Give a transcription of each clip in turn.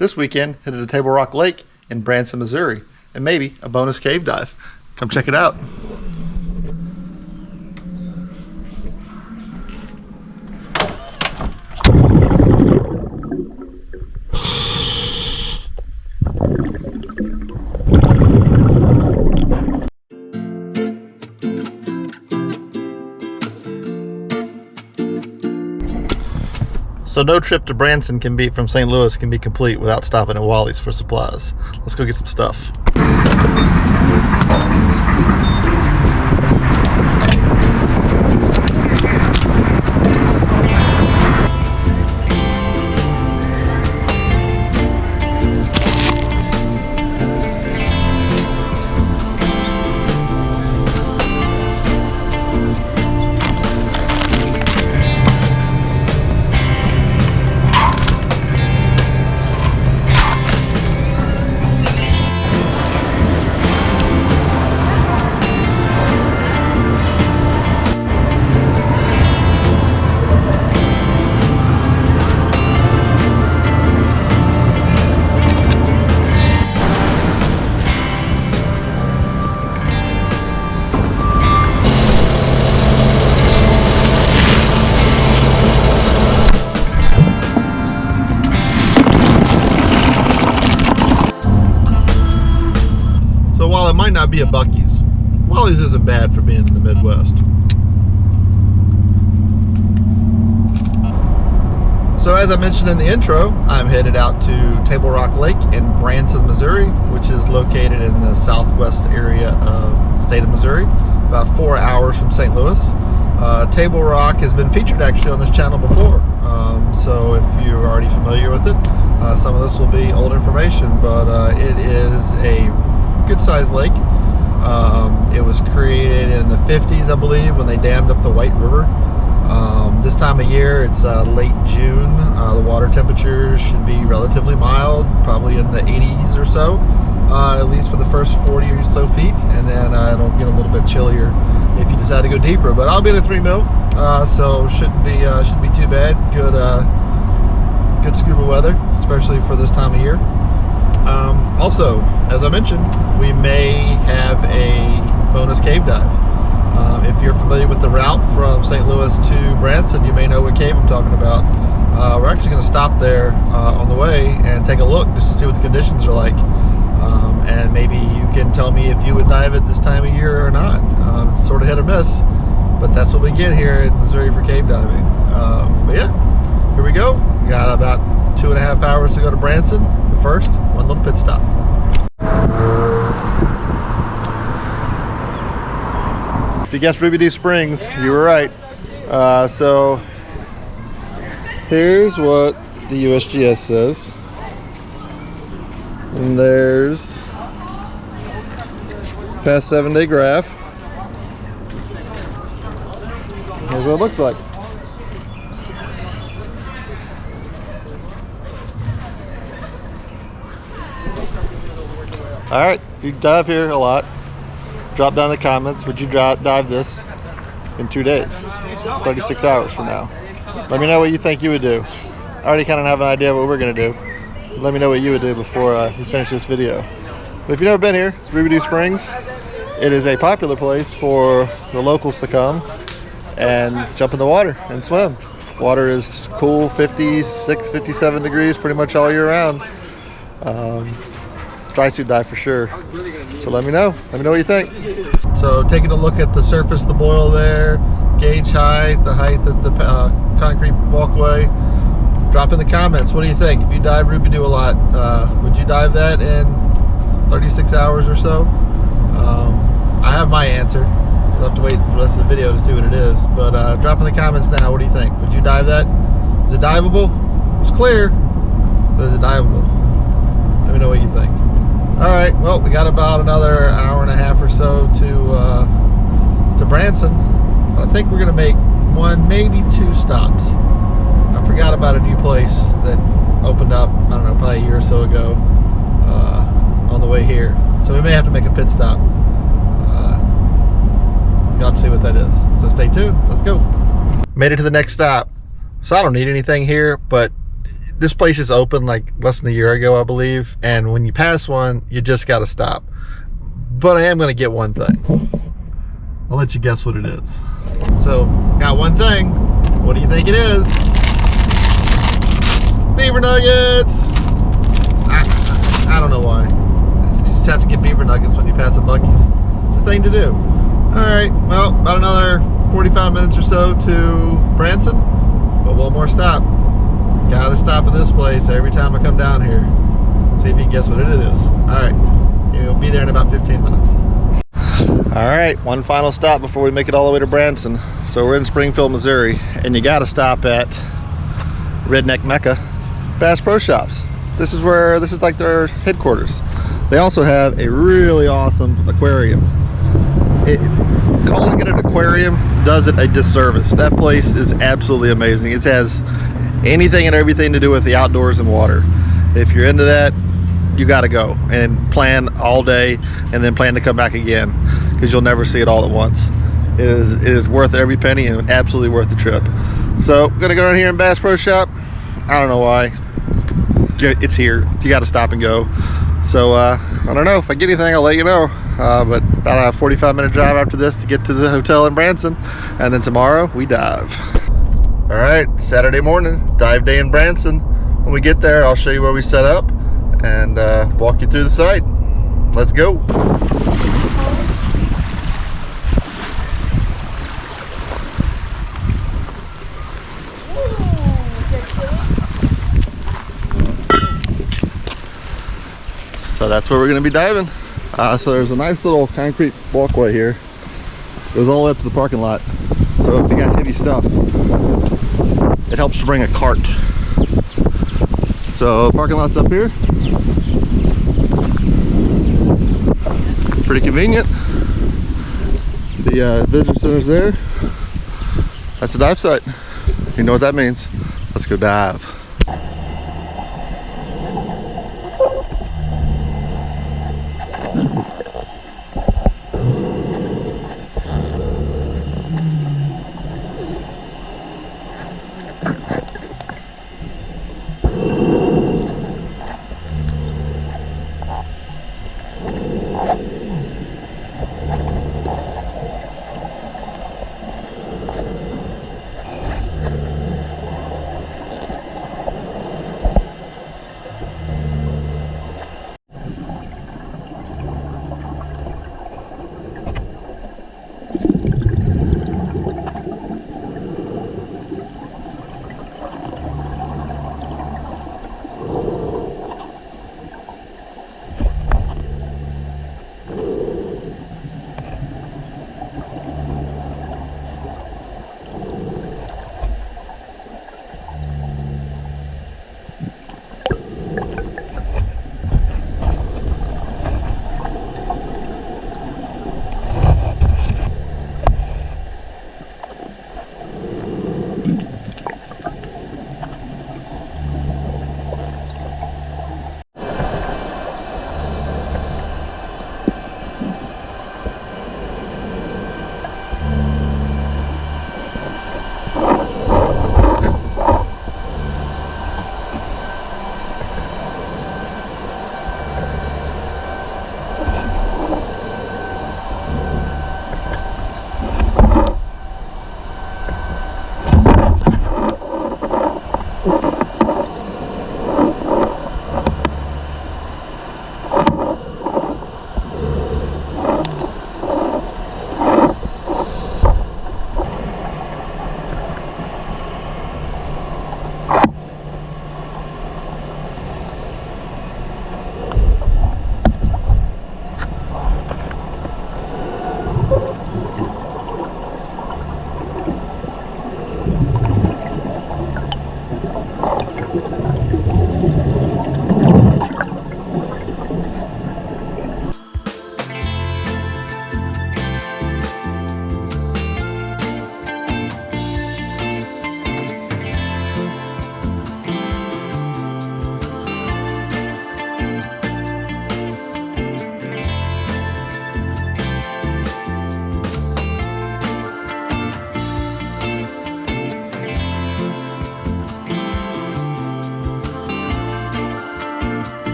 This weekend, headed to Table Rock Lake in Branson, Missouri, and maybe a bonus cave dive. Come check it out. So no trip to Branson from St. Louis can be complete without stopping at Wally's for supplies. Let's go get some stuff. It might not be a Buc-ee's. Wally's isn't bad for being in the Midwest. So as I mentioned in the intro, I'm headed out to Table Rock Lake in Branson, Missouri, which is located in the southwest area of the state of Missouri, about 4 hours from St. Louis. Table Rock has been featured actually on this channel before, so if you're already familiar with it, some of this will be old information, but it is a good-sized lake. It was created in the 50s, I believe, when they dammed up the White River. This time of year, it's late June. The water temperatures should be relatively mild, probably in the 80s or so, at least for the first 40 or so feet, and then it'll get a little bit chillier if you decide to go deeper. But I'll be in a 3 mil, so shouldn't be too bad. Good scuba weather, especially for this time of year. Also, as I mentioned, we may have a bonus cave dive. If you're familiar with the route from St. Louis to Branson, you may know what cave I'm talking about. We're actually going to stop there on the way and take a look just to see what the conditions are like. And maybe you can tell me if you would dive it this time of year or not. It's sort of hit or miss, but that's what we get here in Missouri for cave diving. But yeah, here we go. We got about 2.5 hours to go to Branson. But first, one little pit stop. If you guessed Roubidoux Springs, you were right. So here's what the USGS says. And there's past 7-day graph. Here's what it looks like. All right, if you dive here a lot, drop down in the comments, would you dive this in 2 days, 36 hours from now? Let me know what you think you would do. I already kind of have an idea of what we're going to do. Let me know what you would do before we finish this video. But if you've never been here, it's Roubidoux Springs. It is a popular place for the locals to come and jump in the water and swim. Water is cool, 56, 57 degrees pretty much all year round. Dry suit dive for sure. So let me know what you think. So taking a look at the surface of the boil there, gauge height, the height of the concrete walkway. Drop in the comments, what do you think? If you dive Roubidoux a lot, would you dive that in 36 hours or so? I have my answer. You'll have to wait for the rest of the video to see what it is. But drop in the comments now, what do you think? Would you dive that? Is it diveable? It's clear, but is it diveable? Let me know what you think. Alright, well, we got about another hour and a half or so to Branson. But I think we're going to make 1, maybe 2 stops. I forgot about a new place that opened up, I don't know, probably a year or so ago on the way here. So we may have to make a pit stop. You'll have to see what that is. So stay tuned. Let's go. Made it to the next stop. So I don't need anything here, but this place is open like less than a year ago, I believe, and when you pass one, you just got to stop. But I am going to get one thing. I'll let you guess what it is. So, got one thing. What do you think it is? Beaver nuggets! I don't know why. You just have to get beaver nuggets when you pass a Buc-ee's. It's a thing to do. Alright, well, about another 45 minutes or so to Branson, but one more stop. Gotta stop at this place every time I come down here. See if you can guess what it is. Alright, you'll be there in about 15 minutes. Alright, one final stop before we make it all the way to Branson. So we're in Springfield, Missouri, and you gotta stop at Redneck Mecca, Bass Pro Shops. This is like their headquarters. They also have a really awesome aquarium. Calling it an aquarium does it a disservice. That place is absolutely amazing. It has anything and everything to do with the outdoors and water. If you're into that, you got to go and plan all day and then plan to come back again, because you'll never see it all at once. It is worth every penny and absolutely worth the trip. So I'm gonna go down here in Bass Pro Shop. I don't know why. It's here. You got to stop and go. So I don't know, if I get anything, I'll let you know. But about a 45-minute drive after this to get to the hotel in Branson, and then tomorrow we dive. All right, Saturday morning, dive day in Branson. When we get there, I'll show you where we set up and walk you through the site. Let's go. So that's where we're going to be diving. So there's a nice little concrete walkway here. It goes all the way up to the parking lot. So if you got heavy stuff, it helps to bring a cart. So the parking lot's up here. Pretty convenient. The visitor center's there. That's the dive site. You know what that means. Let's go dive.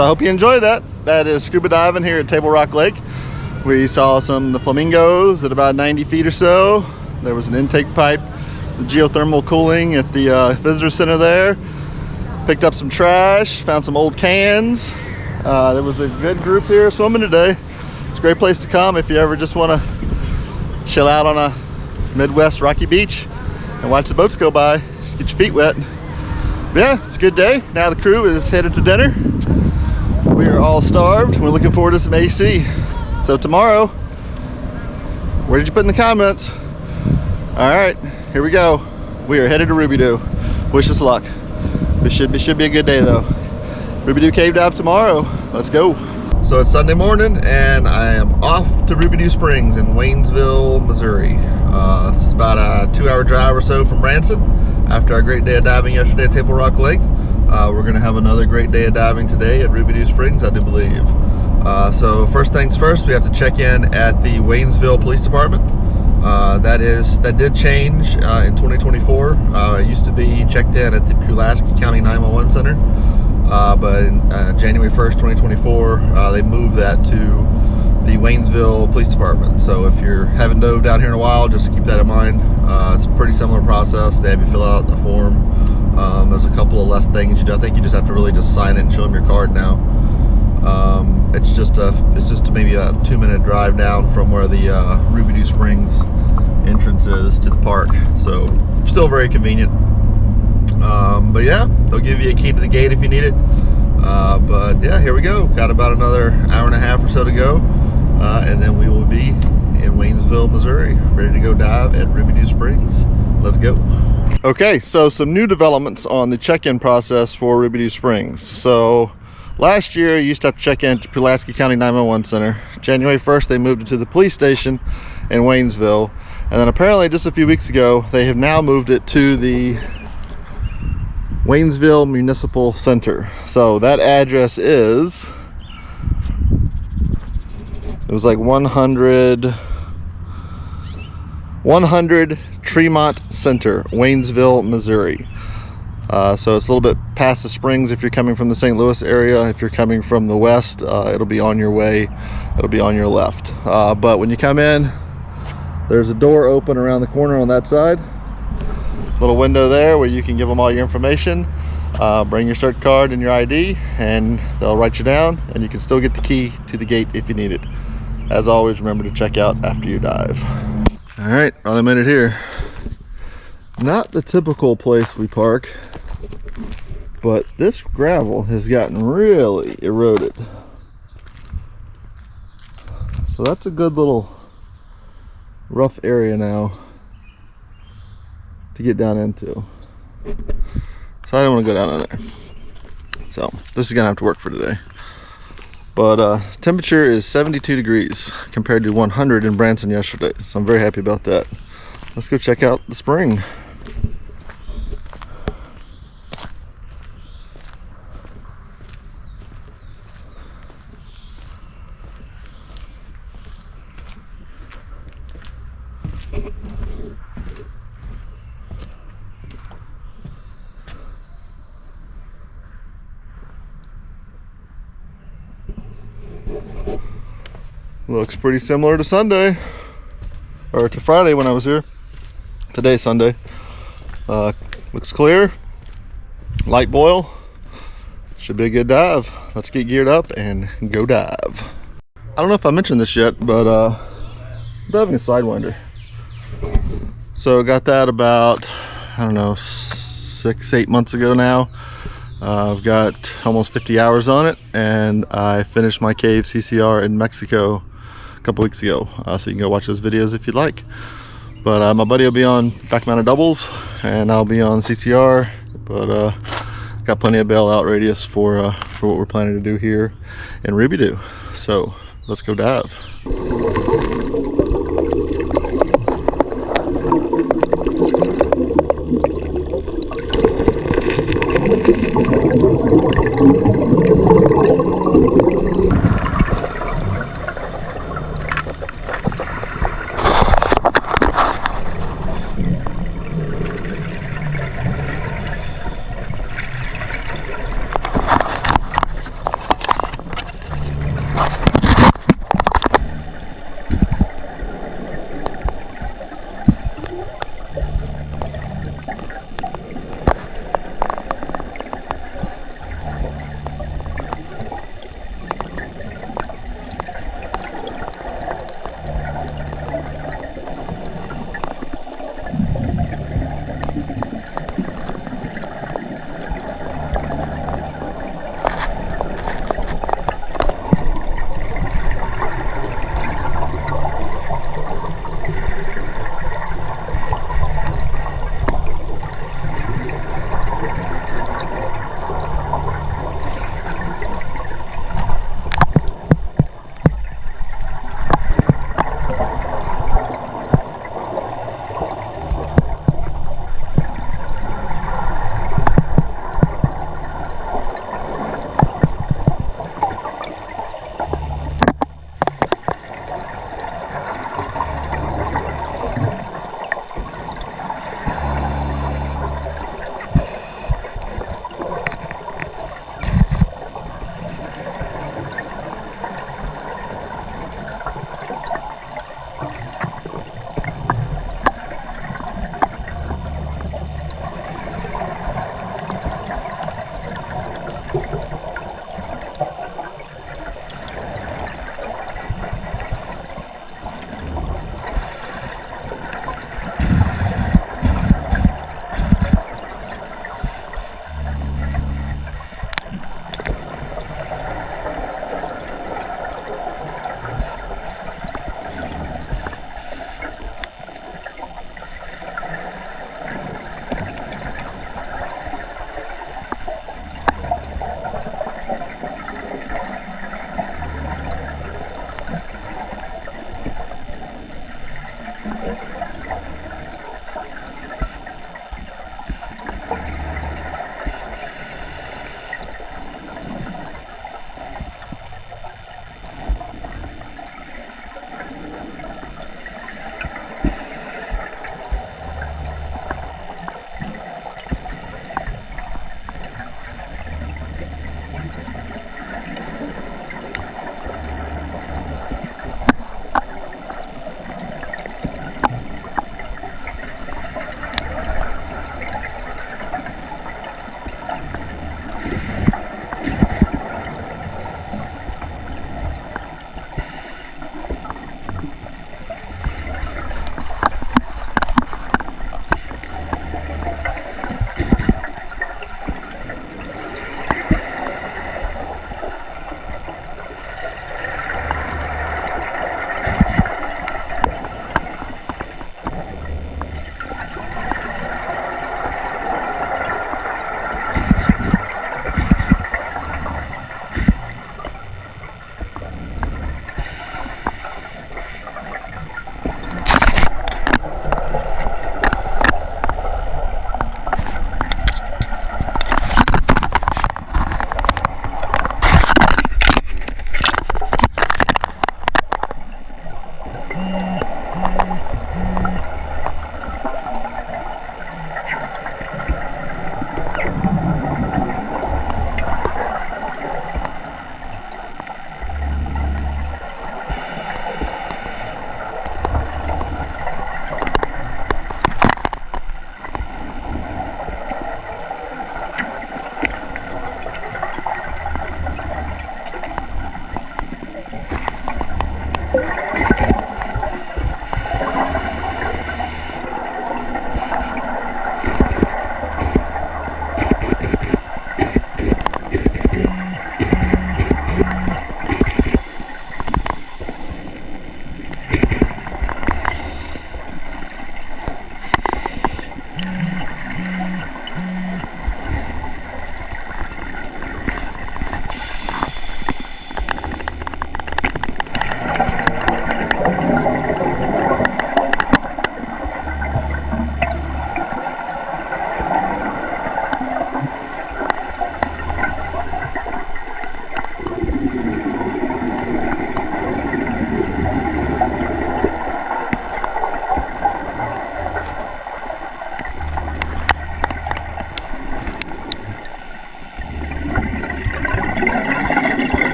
So I hope you enjoyed that. That is scuba diving here at Table Rock Lake. We saw some of the flamingos at about 90 feet or so. There was an intake pipe, the geothermal cooling at the visitor center there. Picked up some trash, found some old cans. There was a good group here swimming today. It's a great place to come if you ever just want to chill out on a Midwest rocky beach and watch the boats go by. Just get your feet wet. But yeah, it's a good day. Now the crew is headed to dinner. We are all starved. We're looking forward to some AC. So tomorrow, where did you put in the comments? All right, here we go. We are headed to Roubidoux. Wish us luck. It should be a good day though. Roubidoux cave dive tomorrow. Let's go. So it's Sunday morning and I am off to Roubidoux Springs in Waynesville, Missouri. It's about a 2-hour drive or so from Branson. After our great day of diving yesterday at Table Rock Lake, we're gonna have another great day of diving today at Roubidoux Springs, I do believe. So first things first, we have to check in at the Waynesville Police Department. That did change in 2024. It used to be checked in at the Pulaski County 911 Center, but in January 1st, 2024, they moved that to the Waynesville Police Department. So if you haven't dove down here in a while, just keep that in mind. It's a pretty similar process. They have you fill out the form. There's a couple of less things you do. I think you just have to really just sign it and show them your card now. It's just maybe a 2-minute drive down from where the Roubidoux Springs entrance is to the park. So still very convenient. But yeah, they'll give you a key to the gate if you need it. But yeah, here we go. Got about another hour and a half or so to go, and then we will be in Waynesville, Missouri, ready to go dive at Roubidoux Springs. Let's go. Okay, so some new developments on the check-in process for Roubidoux Springs. So last year, you used to have to check in to Pulaski County 911 Center. January 1st, they moved it to the police station in Waynesville. And then apparently just a few weeks ago, they have now moved it to the Waynesville Municipal Center. So that address is, it was like 100 Tremont Center, Waynesville, Missouri. So it's a little bit past the Springs if you're coming from the St. Louis area. If you're coming from the west, it'll be on your way. It'll be on your left. But when you come in, there's a door open around the corner on that side. Little window there where you can give them all your information. Bring your cert card and your ID, and they'll write you down, and you can still get the key to the gate if you need it. As always, remember to check out after you dive. All right, finally made it here. Not the typical place we park, but this gravel has gotten really eroded. So that's a good little rough area now to get down into. So I don't want to go down in there. So this is gonna have to work for today. But temperature is 72 degrees compared to 100 in Branson yesterday. So I'm very happy about that. Let's go check out the spring. Looks pretty similar to Sunday, or to Friday when I was here. Today's Sunday. Looks clear, light boil. Should be a good dive. Let's get geared up and go dive. I don't know if I mentioned this yet, but I'm diving a Sidewinder. So got that about, I don't know, 6-8 months ago now. I've got almost 50 hours on it, and I finished my cave CCR in Mexico a couple weeks ago. So you can go watch those videos if you'd like. But my buddy will be on back mounted doubles, and I'll be on CCR. But got plenty of bailout radius for what we're planning to do here in Roubidoux. So let's go dive.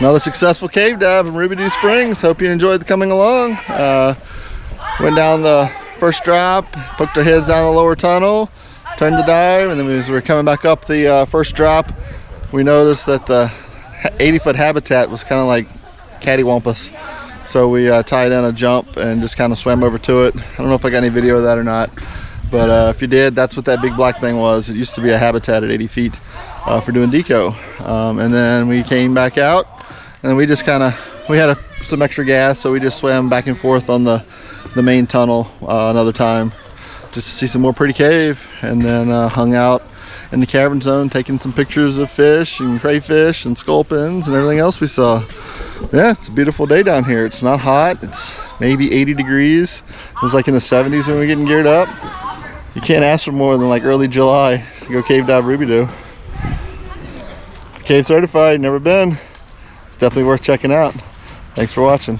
Another successful cave dive in Roubidoux Springs. Hope you enjoyed the coming along. Went down the first drop, poked our heads down the lower tunnel, turned the dive, and then as we were coming back up the first drop, we noticed that the 80-foot habitat was kind of like cattywampus. So we tied in a jump and just kind of swam over to it. I don't know if I got any video of that or not, but if you did, that's what that big black thing was. It used to be a habitat at 80 feet for doing deco. And then we came back out, and we just kind of, we had some extra gas, so we just swam back and forth on the main tunnel another time just to see some more pretty cave, and then hung out in the cavern zone taking some pictures of fish and crayfish and sculpins and everything else we saw. Yeah, it's a beautiful day down here. It's not hot. It's maybe 80 degrees. It was like in the 70s when we were getting geared up. You can't ask for more than like early July to go cave dive Roubidoux. Cave certified, never been. It's definitely worth checking out. Thanks for watching.